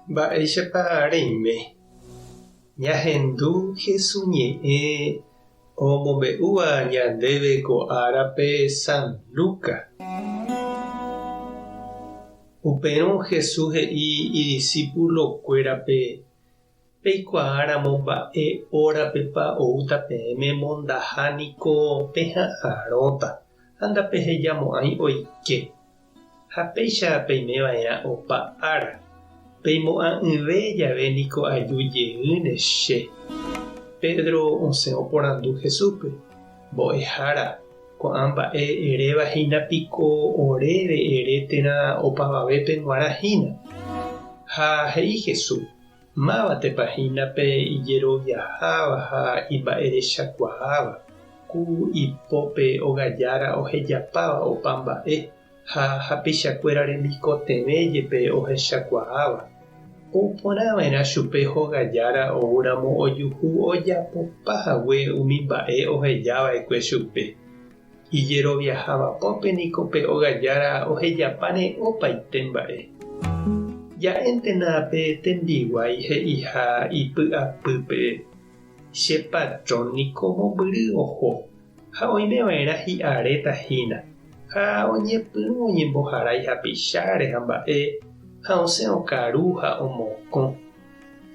Mba'éichapa reime. Ñahendu hesuñe'ẽ omombe'úva ñandéve ko árape San Lucas. Upérõ Jesús he'i idiscípulokuérape: peikuaáramo mba'e órapepa oúta peẽme mondaha niko peha'ãrõta ha ndapehejamo'ãi oike. Ha péicha peimeva'erã opa ára. Peimo'ã'ỹve jave niko ajujeýne che. Pedro osẽ oporandu Jesúspe: mbo'ehára, ko'ã mba'e erévahína piko oréve ere térã opavavépe g̃uarãhína. Ha he'i Jesús: mávatepa hínape ijeroviaháva ha imba'erechakuaáva, ku ipópe ogajára ohejapáva opa mba'e, ha hapeichakuéra remikotevẽ jepe ohechakuaáva. Ouporãva'erã chupe hogajára oúramo ojuhu ojapopahague umi mba'e ohejava'ekue chupe. Ijeroviaháva pópe niko pe ogajára ohejapáne opaite mba'e. Ja'éntena pe tembiguái he'iha ipy'apýpe: che patrón niko mombyry oho, ha oimeva'erã hi'aretahína, ha oñepyrũ oñemboharái hapicháre ha mba'e, ha osẽ okaru ha omokõ.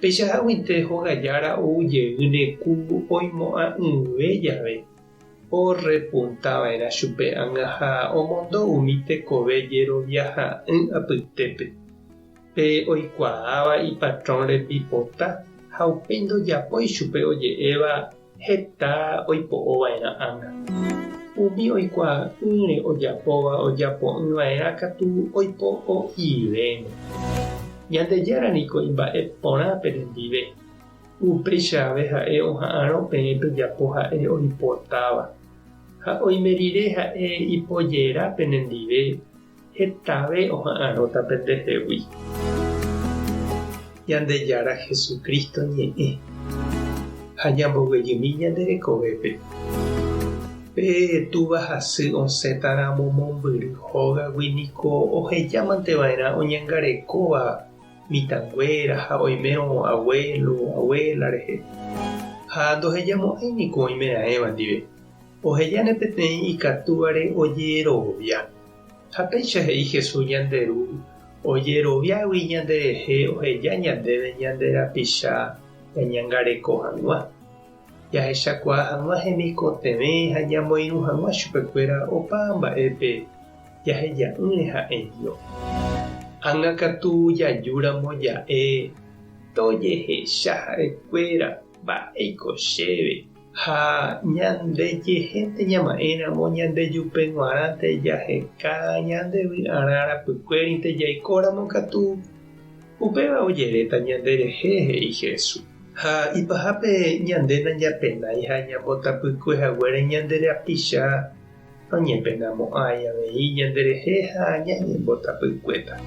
Peichaháguinte hogajára oujeýne ku oimo'ã'ỹve jave, orepuntava'erã chupe ág̃a ha omondo umi tekove jeroviaha'ỹ apytépe. Pe oikuaáva ipatrõnre pipota ha upéi ndojapói chupe oje'éva heta oipo'ova'erã ág̃a. Umi oikuaa'ỹre ojapóva ojapo'ỹva'erã katu oipo'oivéne. Ñandejára niko imba'e porã perendive. Upéichave ha'e oha'ãrõ peẽ pejapo ha'e oipotáva. Ha oime rire ha'e ipojera penendive hetave oha'ãrõta pendehegui. Ñandejára Jesukristo ñe'ẽ ha ñamboguejymi ñanderekovépe. Pe túva hasy osẽtaramo mombyry hógagui niko ohejamanteva'erã oñangarekóva mitãnguéra ha oimérõ abuelo, abuela rehe. Ha ndohejamo'ãi niko oimeraẽva ndive. Ohejáne peteĩ ikatúvare ojerovia. Ha péicha he'i Jesús ñanderu ojeroviágui ñanderehe oheja ñandéve ñande rapicha ñañangareko hag̃ua. Jahechakuaa hag̃ua hemikotevẽ ha ñamoirũ hag̃ua chupekuéra opa mba'épe jaheja'ỹre ha'eño. Ág̃akatu jajúramo ja'e tojehecha ha'ekuéra mba'éiko chéve. Ha ñandejehénte ñama'ẽramo ñandejupe g̃uarãnte jaheka ñandevy'arã rapykuérinte jaikóramo katu upéva ojeréta ñanderehe he'i Jesús. Ha ipahápe ñande najapenái ha ñambotapykuehaguére ñanderapicha noñepenamo'ãi avei ñanderehe ha ñañembotapykuéta.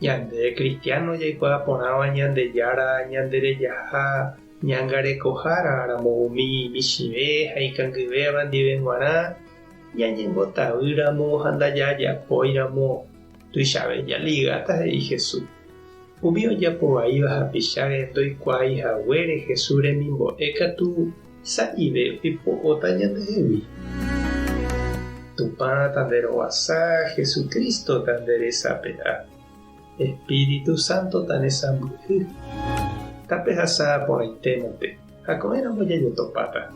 Ñande cristiano jaikuaa porãva ñandejára ñanderejaha ñangarekoháraramo umi michĩve ha ikangyvéva ndive g̃uarã ñañembotavýramo ha ndajajapóiramo tuichavéja ligata he'i Jesús. Umi ojapovaíva hapicháre ndoikuaahaguére Jesús remimbo'e katu sa'ive oipo'óta ñandehegui. Tupã tanderovasa Jesukristo tanderesape'a. Espíritu Santo tanesãmbyhy. Tapehasa porãitémante ha ko'ẽramo jajotopáta.